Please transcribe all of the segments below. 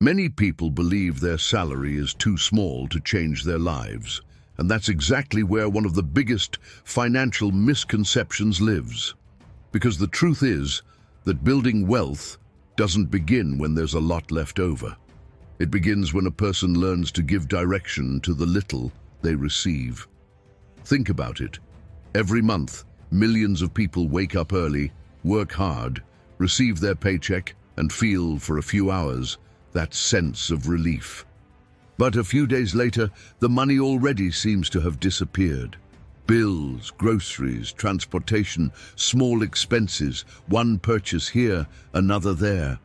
Many people believe their salary is too small to change their lives, and that's exactly where one of the biggest financial misconceptions lives. Because the truth is that building wealth doesn't begin when there's a lot left over. It begins when a person learns to give direction to the little they receive. Think about it. Every month, millions of people wake up early, work hard, receive their paycheck, and feel for a few hours that sense of relief. But a few days later, the money already seems to have disappeared. Bills, groceries, transportation, small expenses, one purchase here, another there.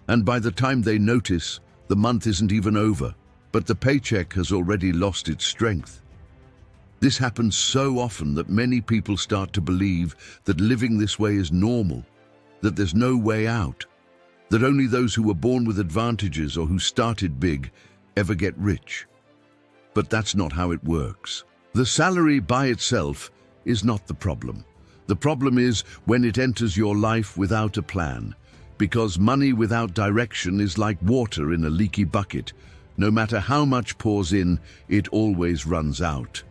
And by the time they notice, the month isn't even over, but the paycheck has already lost its strength. This happens so often that many people start to believe that living this way is normal, that there's no way out, that only those who were born with advantages or who started big ever get rich. But that's not how it works. The salary by itself is not the problem. The problem is when it enters your life without a plan, because money without direction is like water in a leaky bucket. No matter how much pours in, it always runs out.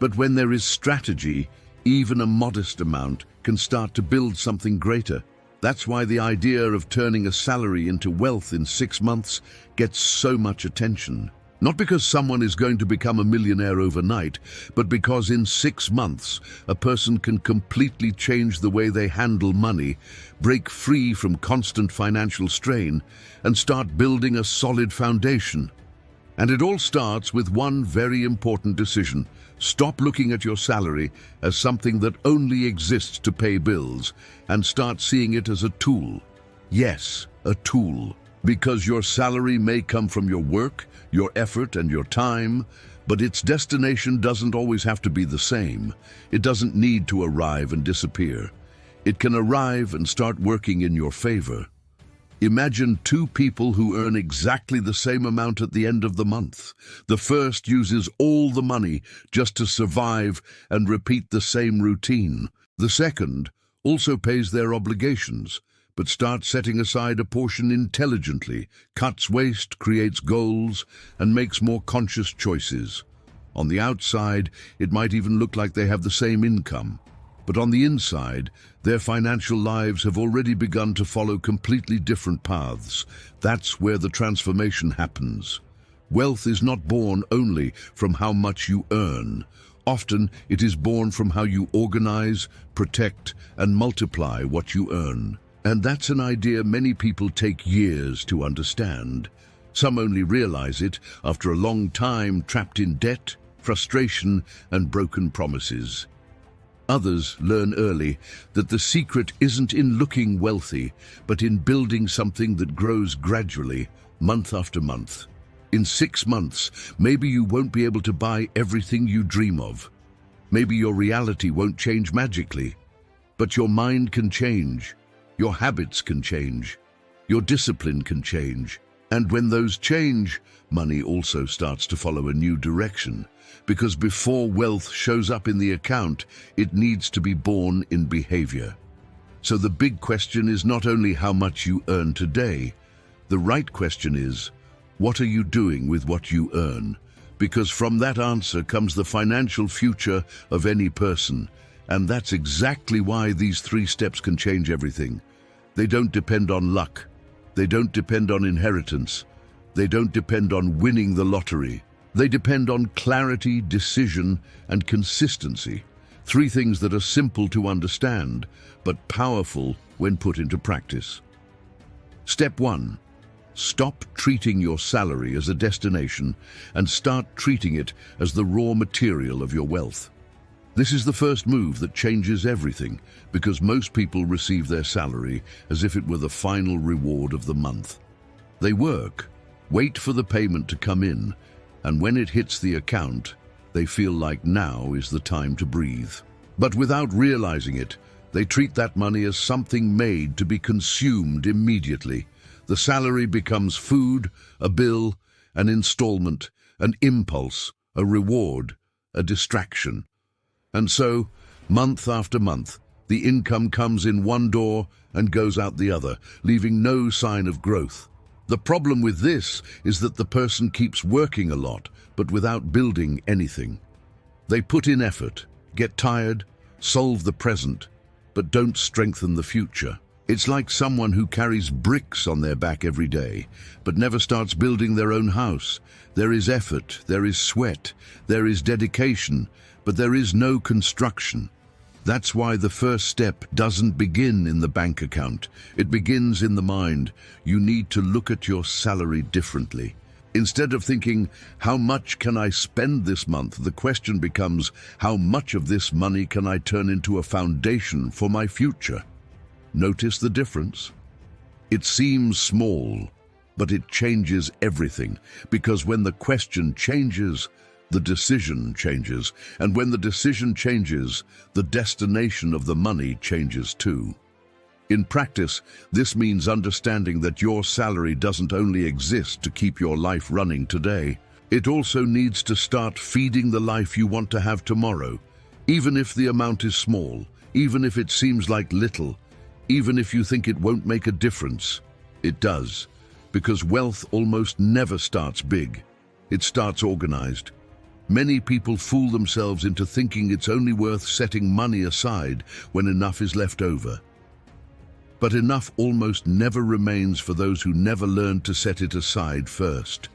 But when there is strategy, even a modest amount can start to build something greater. That's why the idea of turning a salary into wealth in 6 months gets so much attention. Not because someone is going to become a millionaire overnight, but because in 6 months, a person can completely change the way they handle money, break free from constant financial strain, and start building a solid foundation. And it all starts with one very important decision. Stop looking at your salary as something that only exists to pay bills and start seeing it as a tool. Yes, a tool. Because your salary may come from your work, your effort, and your time, but its destination doesn't always have to be the same. It doesn't need to arrive and disappear. It can arrive and start working in your favor. Imagine 2 people who earn exactly the same amount at the end of the month. The first uses all the money just to survive and repeat the same routine. The second also pays their obligations, but starts setting aside a portion intelligently, cuts waste, creates goals, and makes more conscious choices. On the outside, it might even look like they have the same income. But on the inside, their financial lives have already begun to follow completely different paths. That's where the transformation happens. Wealth is not born only from how much you earn. Often, it is born from how you organize, protect, and multiply what you earn. And that's an idea many people take years to understand. Some only realize it after a long time trapped in debt, frustration, and broken promises. Others learn early that the secret isn't in looking wealthy, but in building something that grows gradually, month after month. In 6 months, maybe you won't be able to buy everything you dream of. Maybe your reality won't change magically, but your mind can change, your habits can change, your discipline can change. And when those change, money also starts to follow a new direction. Because before wealth shows up in the account, it needs to be born in behavior. So the big question is not only how much you earn today. The right question is, what are you doing with what you earn? Because from that answer comes the financial future of any person. And that's exactly why these 3 steps can change everything. They don't depend on luck. They don't depend on inheritance. They don't depend on winning the lottery. They depend on clarity, decision, and consistency. 3 things that are simple to understand, but powerful when put into practice. Step 1. Stop treating your salary as a destination and start treating it as the raw material of your wealth. This is the first move that changes everything, because most people receive their salary as if it were the final reward of the month. They work, wait for the payment to come in, and when it hits the account, they feel like now is the time to breathe. But without realizing it, they treat that money as something made to be consumed immediately. The salary becomes food, a bill, an installment, an impulse, a reward, a distraction. And so, month after month, the income comes in one door and goes out the other, leaving no sign of growth. The problem with this is that the person keeps working a lot, but without building anything. They put in effort, get tired, solve the present, but don't strengthen the future. It's like someone who carries bricks on their back every day, but never starts building their own house. There is effort, there is sweat, there is dedication, but there is no construction. That's why the first step doesn't begin in the bank account. It begins in the mind. You need to look at your salary differently. Instead of thinking, how much can I spend this month? The question becomes, how much of this money can I turn into a foundation for my future? Notice the difference? It seems small, but it changes everything, because when the question changes, the decision changes, and when the decision changes, the destination of the money changes too. In practice, this means understanding that your salary doesn't only exist to keep your life running today. It also needs to start feeding the life you want to have tomorrow, even if the amount is small, even if it seems like little, even if you think it won't make a difference. It does, because wealth almost never starts big. It starts organized. Many people fool themselves into thinking it's only worth setting money aside when enough is left over. But enough almost never remains for those who never learn to set it aside first.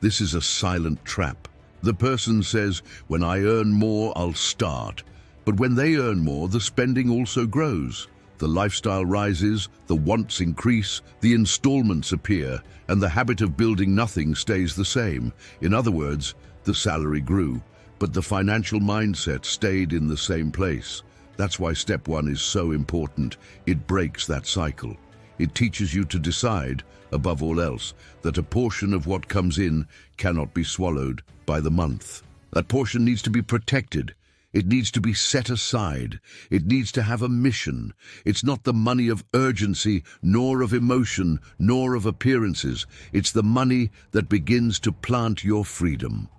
This is a silent trap. The person says, when I earn more, I'll start. But when they earn more, the spending also grows. The lifestyle rises, the wants increase, the installments appear, and the habit of building nothing stays the same. In other words, the salary grew, but the financial mindset stayed in the same place. That's why step one is so important. It breaks that cycle. It teaches you to decide, above all else, that a portion of what comes in cannot be swallowed by the month. That portion needs to be protected. It needs to be set aside. It needs to have a mission. It's not the money of urgency, nor of emotion, nor of appearances. It's the money that begins to plant your freedom.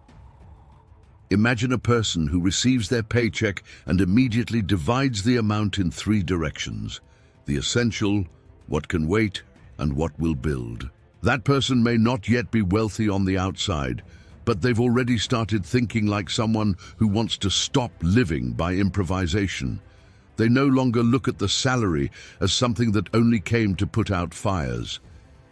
Imagine a person who receives their paycheck and immediately divides the amount in three directions: the essential, what can wait, and what will build. That person may not yet be wealthy on the outside, but they've already started thinking like someone who wants to stop living by improvisation. They no longer look at the salary as something that only came to put out fires.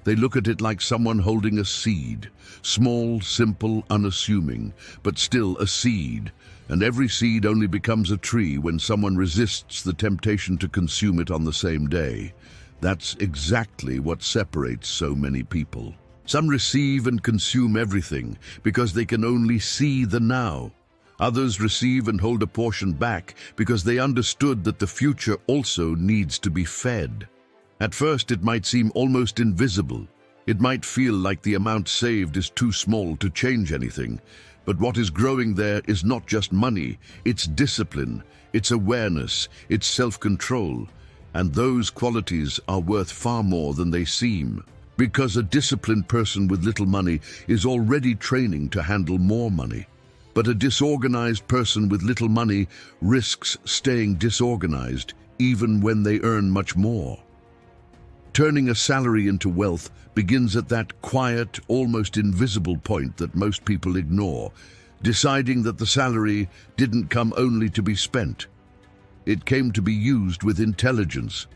They look at it like someone holding a seed, small, simple, unassuming, but still a seed. And every seed only becomes a tree when someone resists the temptation to consume it on the same day. That's exactly what separates so many people. Some receive and consume everything because they can only see the now. Others receive and hold a portion back because they understood that the future also needs to be fed. At first, it might seem almost invisible. It might feel like the amount saved is too small to change anything. But what is growing there is not just money, it's discipline, it's awareness, it's self-control. And those qualities are worth far more than they seem. Because a disciplined person with little money is already training to handle more money. But a disorganized person with little money risks staying disorganized even when they earn much more. Turning a salary into wealth begins at that quiet, almost invisible point that most people ignore, deciding that the salary didn't come only to be spent. It came to be used with intelligence.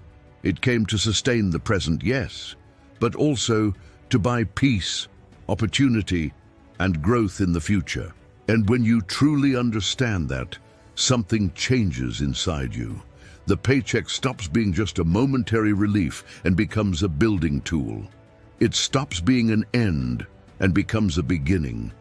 It came to sustain the present, yes, but also to buy peace, opportunity, and growth in the future. And when you truly understand that, something changes inside you. The paycheck stops being just a momentary relief and becomes a building tool. It stops being an end and becomes a beginning.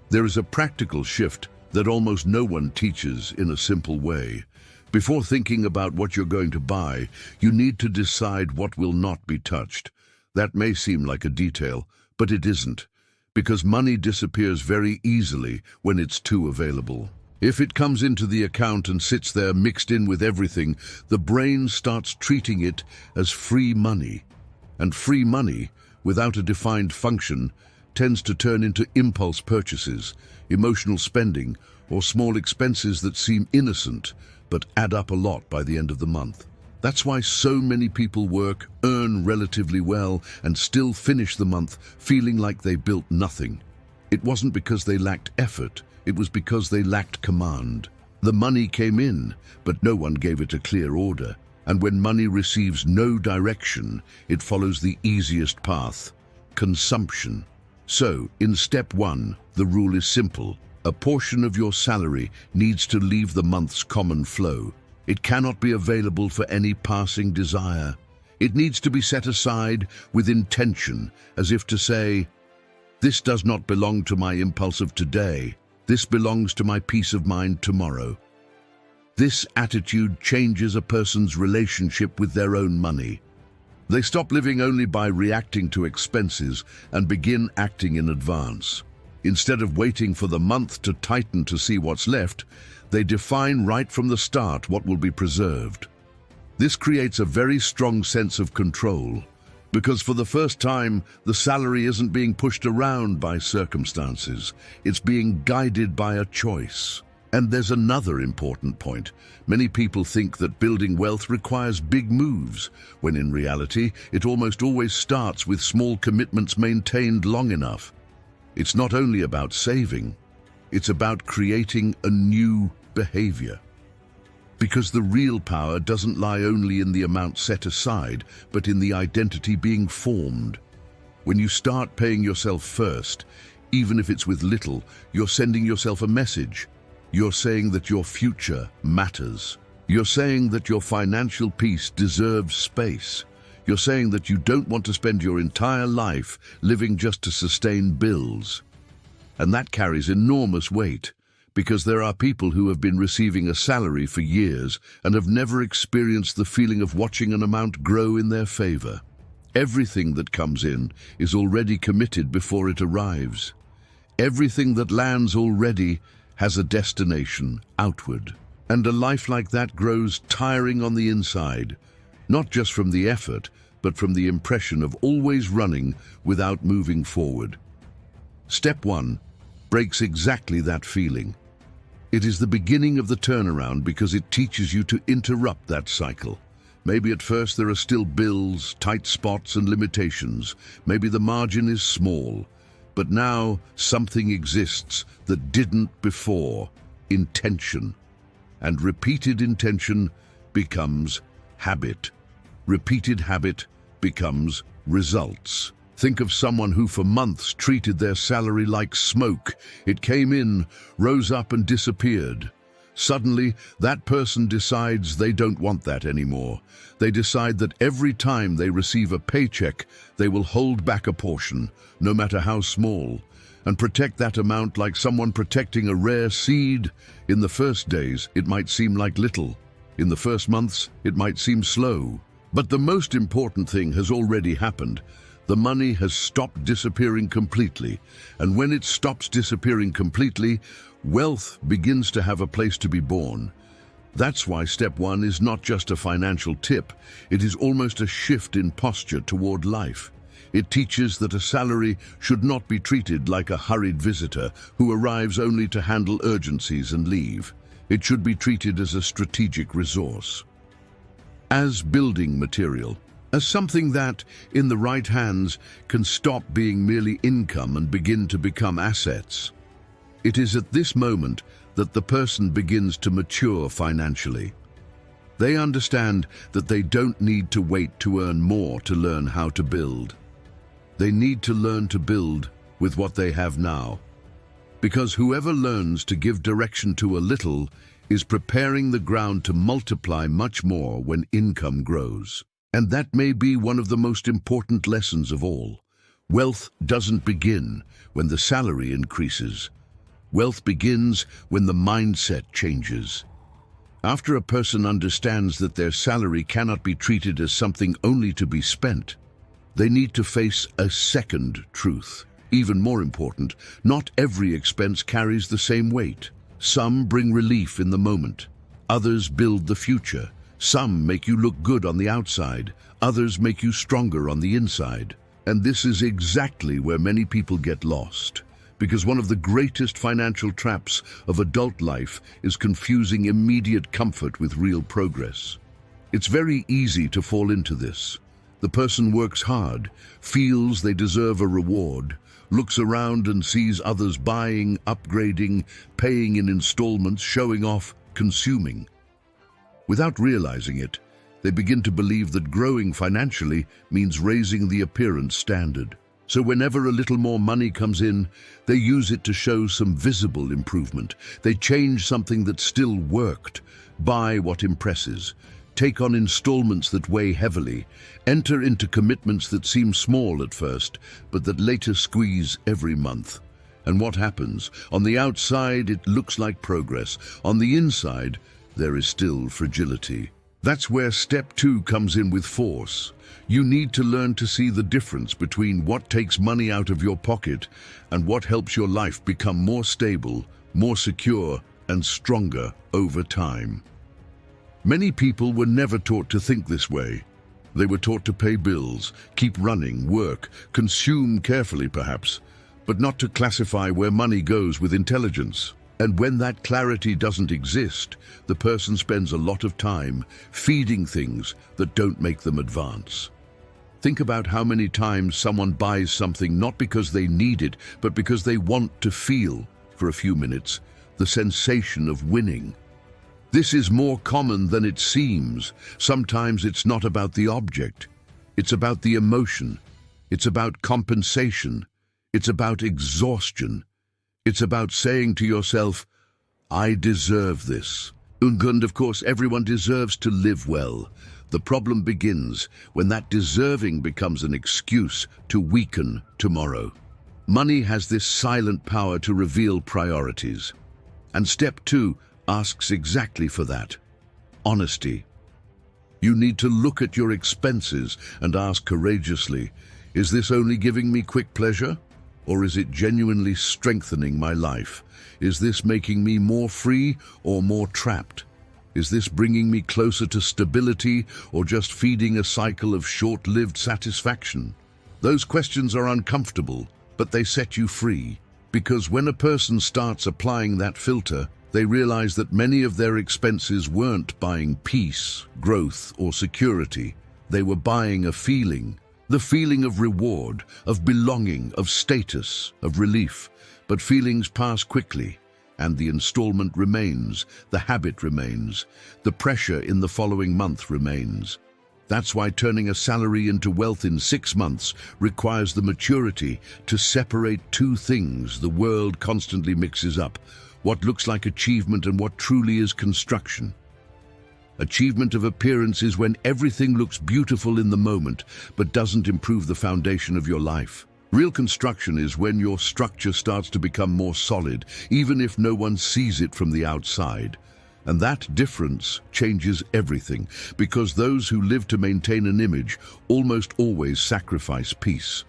There is a practical shift that almost no one teaches in a simple way. Before thinking about what you're going to buy, you need to decide what will not be touched. That may seem like a detail, but it isn't, because money disappears very easily when it's too available. If it comes into the account and sits there mixed in with everything, the brain starts treating it as free money. And free money, without a defined function, tends to turn into impulse purchases, emotional spending, or small expenses that seem innocent but add up a lot by the end of the month. That's why so many people work, earn relatively well, and still finish the month feeling like they built nothing. It wasn't because they lacked effort, it was because they lacked command. The money came in, but no one gave it a clear order. And when money receives no direction, it follows the easiest path: consumption. So, in step 1, the rule is simple. A portion of your salary needs to leave the month's common flow. It cannot be available for any passing desire. It needs to be set aside with intention, as if to say, "This does not belong to my impulse of today. This belongs to my peace of mind tomorrow." This attitude changes a person's relationship with their own money. They stop living only by reacting to expenses and begin acting in advance. Instead of waiting for the month to tighten to see what's left, they define right from the start what will be preserved. This creates a very strong sense of control, because for the first time, the salary isn't being pushed around by circumstances. It's being guided by a choice. And there's another important point. Many people think that building wealth requires big moves, when in reality, it almost always starts with small commitments maintained long enough. It's not only about saving, it's about creating a new behavior. Because the real power doesn't lie only in the amount set aside, but in the identity being formed. When you start paying yourself first, even if it's with little, you're sending yourself a message. You're saying that your future matters. You're saying that your financial peace deserves space. You're saying that you don't want to spend your entire life living just to sustain bills. And that carries enormous weight, because there are people who have been receiving a salary for years and have never experienced the feeling of watching an amount grow in their favor. Everything that comes in is already committed before it arrives. Everything that lands already has a destination outward. And a life like that grows tiring on the inside, not just from the effort, but from the impression of always running without moving forward. Step 1 breaks exactly that feeling. It is the beginning of the turnaround because it teaches you to interrupt that cycle. Maybe at first there are still bills, tight spots and limitations. Maybe the margin is small. But now something exists that didn't before: intention. And repeated intention becomes habit. Repeated habit becomes results. Think of someone who for months treated their salary like smoke. It came in, rose up and disappeared. Suddenly, that person decides they don't want that anymore. They decide that every time they receive a paycheck, they will hold back a portion, no matter how small, and protect that amount like someone protecting a rare seed. In the first days, it might seem like little. In the first months, it might seem slow. But the most important thing has already happened. The money has stopped disappearing completely, and when it stops disappearing completely, wealth begins to have a place to be born. That's why step 1 is not just a financial tip, it is almost a shift in posture toward life. It teaches that a salary should not be treated like a hurried visitor who arrives only to handle urgencies and leave. It should be treated as a strategic resource, as building material, as something that, in the right hands, can stop being merely income and begin to become assets. It is at this moment that the person begins to mature financially. They understand that they don't need to wait to earn more to learn how to build. They need to learn to build with what they have now. Because whoever learns to give direction to a little is preparing the ground to multiply much more when income grows. And that may be one of the most important lessons of all. Wealth doesn't begin when the salary increases. Wealth begins when the mindset changes. After a person understands that their salary cannot be treated as something only to be spent, they need to face a second truth. Even more important, not every expense carries the same weight. Some bring relief in the moment. Others build the future. Some make you look good on the outside. Others make you stronger on the inside. And this is exactly where many people get lost. Because one of the greatest financial traps of adult life is confusing immediate comfort with real progress. It's very easy to fall into this. The person works hard, feels they deserve a reward, looks around and sees others buying, upgrading, paying in installments, showing off, consuming. Without realizing it, they begin to believe that growing financially means raising the appearance standard. So whenever a little more money comes in, they use it to show some visible improvement. They change something that still worked, buy what impresses, take on installments that weigh heavily, enter into commitments that seem small at first, but that later squeeze every month. And what happens? On the outside, it looks like progress. On the inside, there is still fragility. That's where step 2 comes in with force. You need to learn to see the difference between what takes money out of your pocket and what helps your life become more stable, more secure, and stronger over time. Many people were never taught to think this way. They were taught to pay bills, keep running, work, consume carefully perhaps, but not to classify where money goes with intelligence. And when that clarity doesn't exist, the person spends a lot of time feeding things that don't make them advance. Think about how many times someone buys something not because they need it, but because they want to feel, for a few minutes, the sensation of winning. This is more common than it seems. Sometimes it's not about the object. It's about the emotion. It's about compensation. It's about exhaustion. It's about saying to yourself, I deserve this. And of course, everyone deserves to live well. The problem begins when that deserving becomes an excuse to weaken tomorrow. Money has this silent power to reveal priorities. And step 2 asks exactly for that. Honesty. You need to look at your expenses and ask courageously, is this only giving me quick pleasure? Or is it genuinely strengthening my life? Is this making me more free or more trapped? Is this bringing me closer to stability or just feeding a cycle of short-lived satisfaction? Those questions are uncomfortable, but they set you free. Because when a person starts applying that filter, they realize that many of their expenses weren't buying peace, growth, or security. They were buying a feeling. The feeling of reward, of belonging, of status, of relief. But feelings pass quickly, and the installment remains, the habit remains, the pressure in the following month remains. That's why turning a salary into wealth in 6 months requires the maturity to separate two things the world constantly mixes up: what looks like achievement and what truly is construction. Achievement of appearance is when everything looks beautiful in the moment, but doesn't improve the foundation of your life. Real construction is when your structure starts to become more solid, even if no one sees it from the outside. And that difference changes everything, because those who live to maintain an image almost always sacrifice peace.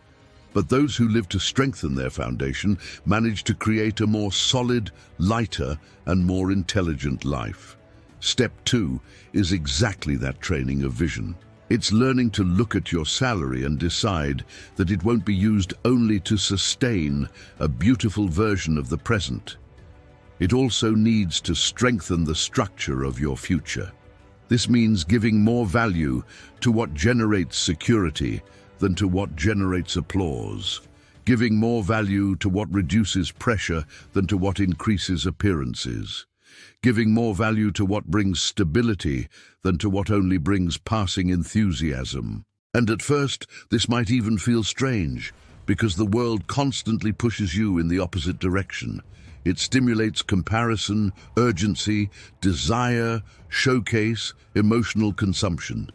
But those who live to strengthen their foundation manage to create a more solid, lighter, and more intelligent life. Step 2 is exactly that training of vision. It's learning to look at your salary and decide that it won't be used only to sustain a beautiful version of the present. It also needs to strengthen the structure of your future. This means giving more value to what generates security than to what generates applause. Giving more value to what reduces pressure than to what increases appearances. Giving more value to what brings stability than to what only brings passing enthusiasm. And at first, this might even feel strange, because the world constantly pushes you in the opposite direction. It stimulates comparison, urgency, desire, showcase, emotional consumption.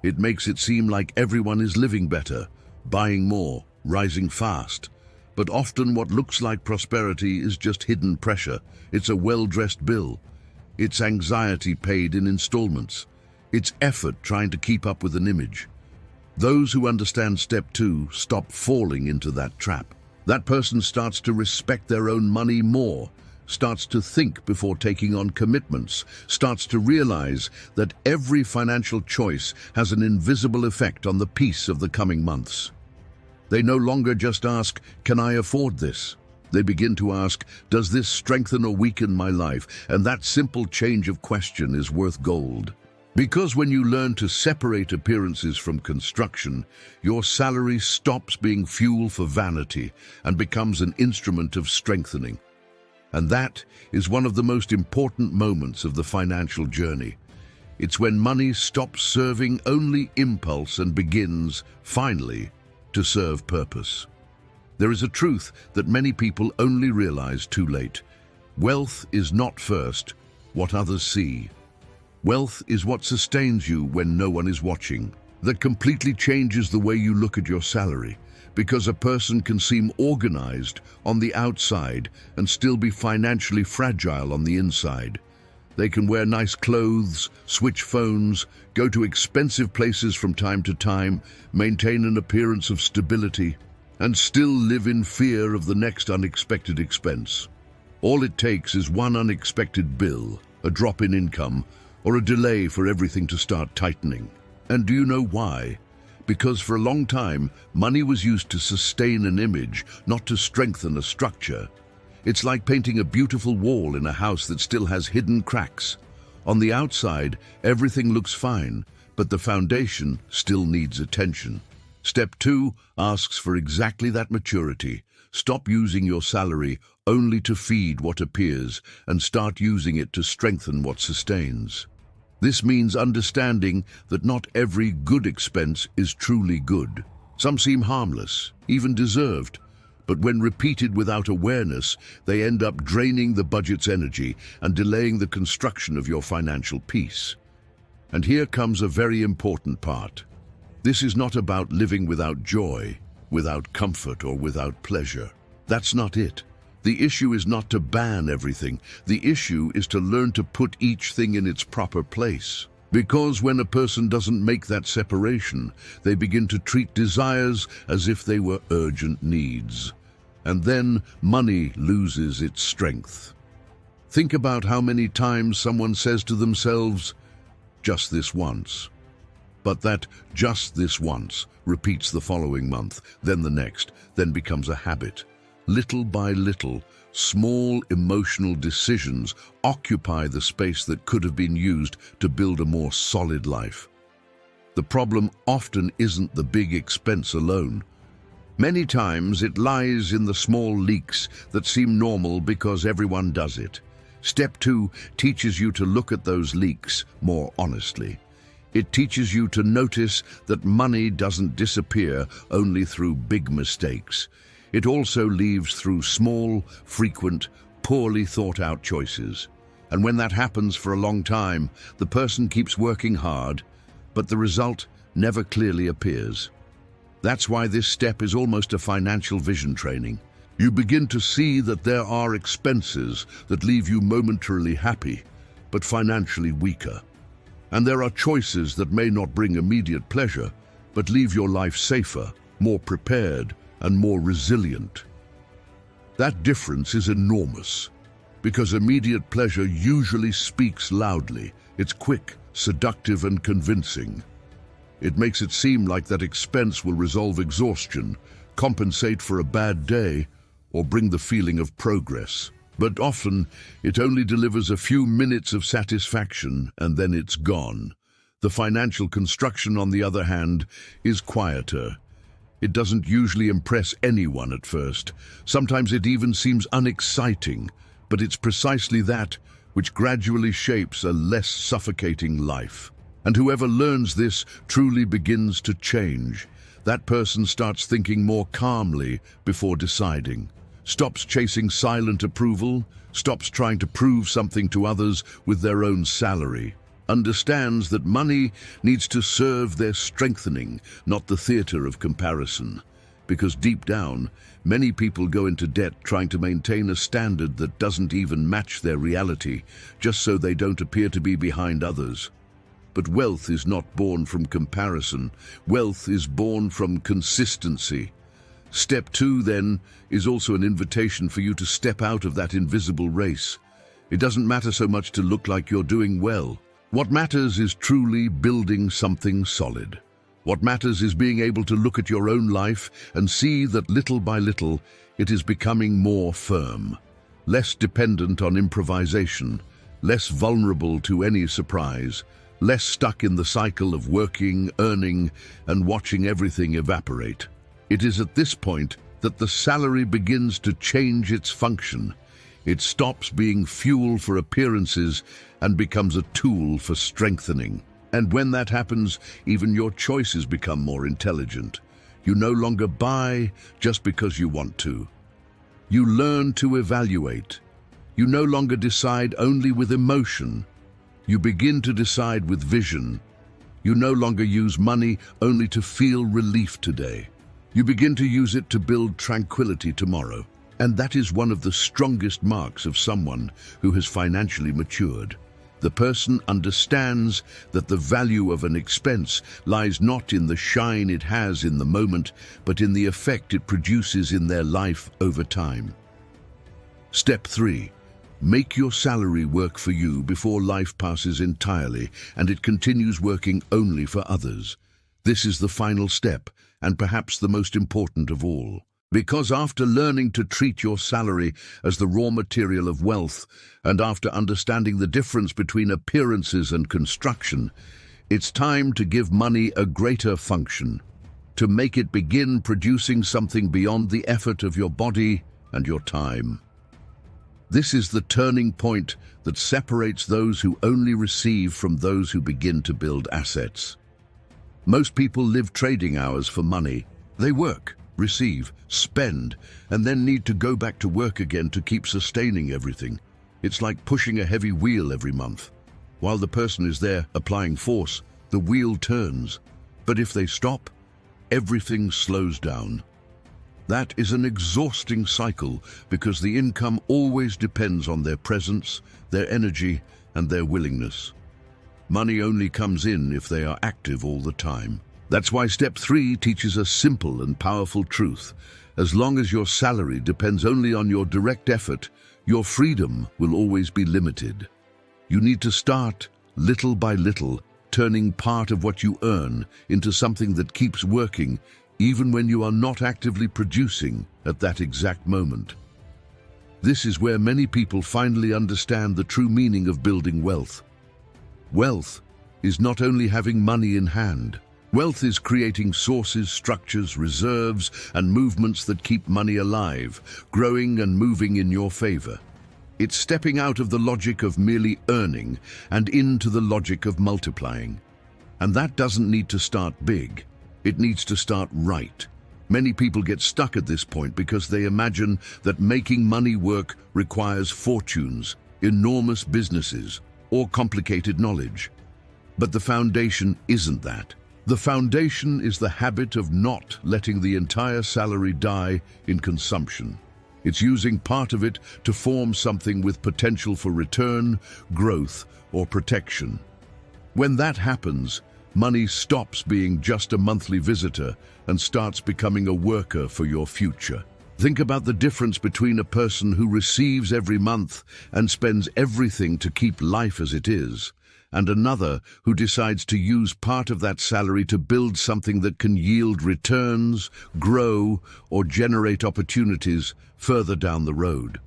It makes it seem like everyone is living better, buying more, rising fast. But often what looks like prosperity is just hidden pressure. It's a well-dressed bill. It's anxiety paid in installments. It's effort trying to keep up with an image. Those who understand step 2 stop falling into that trap. That person starts to respect their own money more, starts to think before taking on commitments, starts to realize that every financial choice has an invisible effect on the peace of the coming months. They no longer just ask, can I afford this? They begin to ask, does this strengthen or weaken my life? And that simple change of question is worth gold. Because when you learn to separate appearances from construction, your salary stops being fuel for vanity and becomes an instrument of strengthening. And that is one of the most important moments of the financial journey. It's when money stops serving only impulse and begins, finally, to serve purpose. There is a truth that many people only realize too late. Wealth is not first what others see. Wealth is what sustains you when no one is watching. That completely changes the way you look at your salary, because a person can seem organized on the outside and still be financially fragile on the inside. They can wear nice clothes, switch phones, go to expensive places from time to time, maintain an appearance of stability, and still live in fear of the next unexpected expense. All it takes is one unexpected bill, a drop in income, or a delay for everything to start tightening. And do you know why? Because for a long time, money was used to sustain an image, not to strengthen a structure. It's like painting a beautiful wall in a house that still has hidden cracks. On the outside, everything looks fine, but the foundation still needs attention. Step 2 asks for exactly that maturity. Stop using your salary only to feed what appears and start using it to strengthen what sustains. This means understanding that not every good expense is truly good. Some seem harmless, even deserved, but when repeated without awareness, they end up draining the budget's energy and delaying the construction of your financial peace. And here comes a very important part. This is not about living without joy, without comfort, or without pleasure. That's not it. The issue is not to ban everything. The issue is to learn to put each thing in its proper place. Because when a person doesn't make that separation, they begin to treat desires as if they were urgent needs. And then money loses its strength. Think about how many times someone says to themselves, "Just this once." But that "just this once" repeats the following month, then the next, then becomes a habit. Little by little, small emotional decisions occupy the space that could have been used to build a more solid life. The problem often isn't the big expense alone. Many times it lies in the small leaks that seem normal because everyone does it. Step 2 teaches you to look at those leaks more honestly. It teaches you to notice that money doesn't disappear only through big mistakes. It also leaves through small, frequent, poorly thought-out choices. And when that happens for a long time, the person keeps working hard, but the result never clearly appears. That's why this step is almost a financial vision training. You begin to see that there are expenses that leave you momentarily happy, but financially weaker. And there are choices that may not bring immediate pleasure, but leave your life safer, more prepared, and more resilient. That difference is enormous, because immediate pleasure usually speaks loudly. It's quick, seductive, and convincing. It makes it seem like that expense will resolve exhaustion, compensate for a bad day, or bring the feeling of progress. But often, it only delivers a few minutes of satisfaction, and then it's gone. The financial construction, on the other hand, is quieter. It doesn't usually impress anyone at first. Sometimes it even seems unexciting, but it's precisely that which gradually shapes a less suffocating life. And whoever learns this truly begins to change. That person starts thinking more calmly before deciding, stops chasing silent approval, stops trying to prove something to others with their own salary, understands that money needs to serve their strengthening, not the theater of comparison. Because deep down, many people go into debt trying to maintain a standard that doesn't even match their reality, just so they don't appear to be behind others. But wealth is not born from comparison. Wealth is born from consistency. Step 2, then, is also an invitation for you to step out of that invisible race. It doesn't matter so much to look like you're doing well. What matters is truly building something solid. What matters is being able to look at your own life and see that little by little it is becoming more firm, less dependent on improvisation, less vulnerable to any surprise, less stuck in the cycle of working, earning, and watching everything evaporate. It is at this point that the salary begins to change its function. It stops being fuel for appearances and becomes a tool for strengthening. And when that happens, even your choices become more intelligent. You no longer buy just because you want to. You learn to evaluate. You no longer decide only with emotion. You begin to decide with vision. You no longer use money only to feel relief today. You begin to use it to build tranquility tomorrow. And that is one of the strongest marks of someone who has financially matured. The person understands that the value of an expense lies not in the shine it has in the moment, but in the effect it produces in their life over time. Step 3. Make your salary work for you before life passes entirely and it continues working only for others. This is the final step, and perhaps the most important of all. Because after learning to treat your salary as the raw material of wealth, and after understanding the difference between appearances and construction, it's time to give money a greater function, to make it begin producing something beyond the effort of your body and your time. This is the turning point that separates those who only receive from those who begin to build assets. Most people live trading hours for money. They work, receive, spend, and then need to go back to work again to keep sustaining everything. It's like pushing a heavy wheel every month. While the person is there applying force, the wheel turns. But if they stop, everything slows down. That is an exhausting cycle because the income always depends on their presence, their energy, and their willingness. Money only comes in if they are active all the time. That's why Step 3 teaches a simple and powerful truth. As long as your salary depends only on your direct effort, your freedom will always be limited. You need to start, little by little, turning part of what you earn into something that keeps working, even when you are not actively producing at that exact moment. This is where many people finally understand the true meaning of building wealth. Wealth is not only having money in hand. Wealth is creating sources, structures, reserves, and movements that keep money alive, growing and moving in your favor. It's stepping out of the logic of merely earning and into the logic of multiplying. And that doesn't need to start big. It needs to start right. Many people get stuck at this point because they imagine that making money work requires fortunes, enormous businesses, or complicated knowledge. But the foundation isn't that. The foundation is the habit of not letting the entire salary die in consumption. It's using part of it to form something with potential for return, growth, or protection. When that happens, money stops being just a monthly visitor and starts becoming a worker for your future. Think about the difference between a person who receives every month and spends everything to keep life as it is, and another who decides to use part of that salary to build something that can yield returns, grow, or generate opportunities further down the road.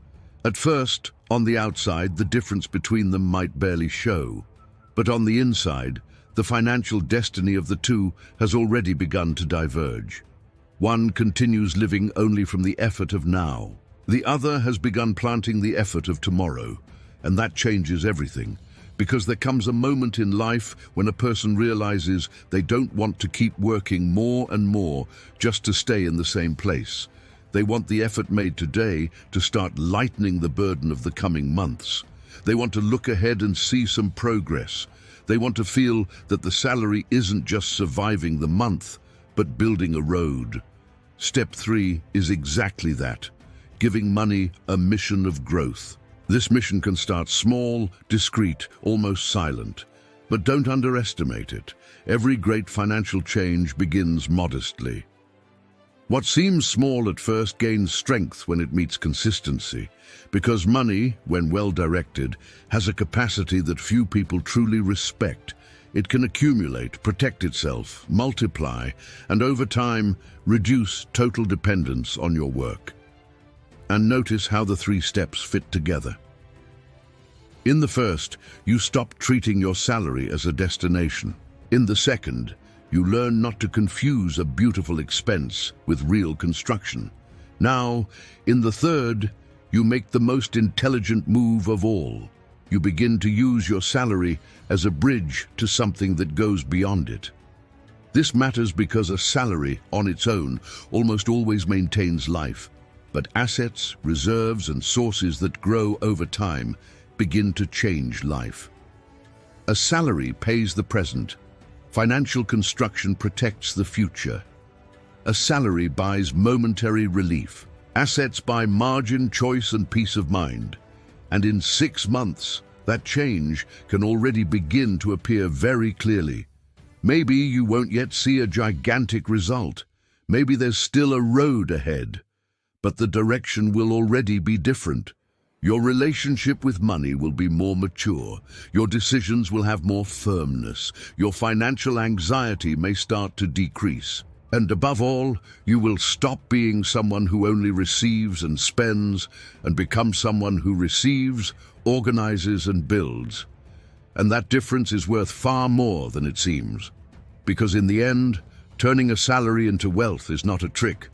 At first, on the outside, the difference between them might barely show, but on the inside, the financial destiny of the two has already begun to diverge. One continues living only from the effort of now. The other has begun planting the effort of tomorrow, and that changes everything. Because there comes a moment in life when a person realizes they don't want to keep working more and more just to stay in the same place. They want the effort made today to start lightening the burden of the coming months. They want to look ahead and see some progress. They want to feel that the salary isn't just surviving the month, but building a road. Step 3 is exactly that, giving money a mission of growth. This mission can start small, discreet, almost silent. But don't underestimate it. Every great financial change begins modestly. What seems small at first gains strength when it meets consistency, because money, when well directed, has a capacity that few people truly respect. It can accumulate, protect itself, multiply, and over time, reduce total dependence on your work. And notice how the 3 steps fit together. In the first, you stop treating your salary as a destination. In the second, you learn not to confuse a beautiful expense with real construction. Now, in the third, you make the most intelligent move of all. You begin to use your salary as a bridge to something that goes beyond it. This matters because a salary on its own almost always maintains life, but assets, reserves, and sources that grow over time begin to change life. A salary pays the present. Financial construction protects the future. A salary buys momentary relief. Assets buy margin, choice, and peace of mind. And in 6 months, that change can already begin to appear very clearly. Maybe you won't yet see a gigantic result. Maybe there's still a road ahead. But the direction will already be different. Your relationship with money will be more mature. Your decisions will have more firmness. Your financial anxiety may start to decrease. And above all, you will stop being someone who only receives and spends and become someone who receives, organizes, and builds. And that difference is worth far more than it seems. Because in the end, turning a salary into wealth is not a trick.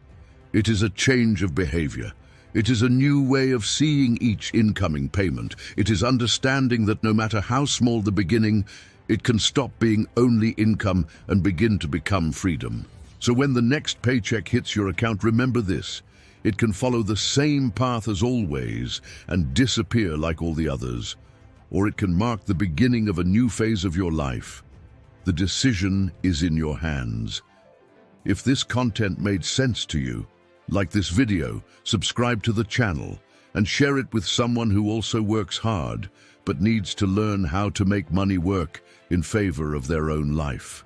It is a change of behavior. It is a new way of seeing each incoming payment. It is understanding that no matter how small the beginning, it can stop being only income and begin to become freedom. So when the next paycheck hits your account, remember this. It can follow the same path as always and disappear like all the others. Or it can mark the beginning of a new phase of your life. The decision is in your hands. If this content made sense to you, like this video, subscribe to the channel, and share it with someone who also works hard but needs to learn how to make money work in favor of their own life.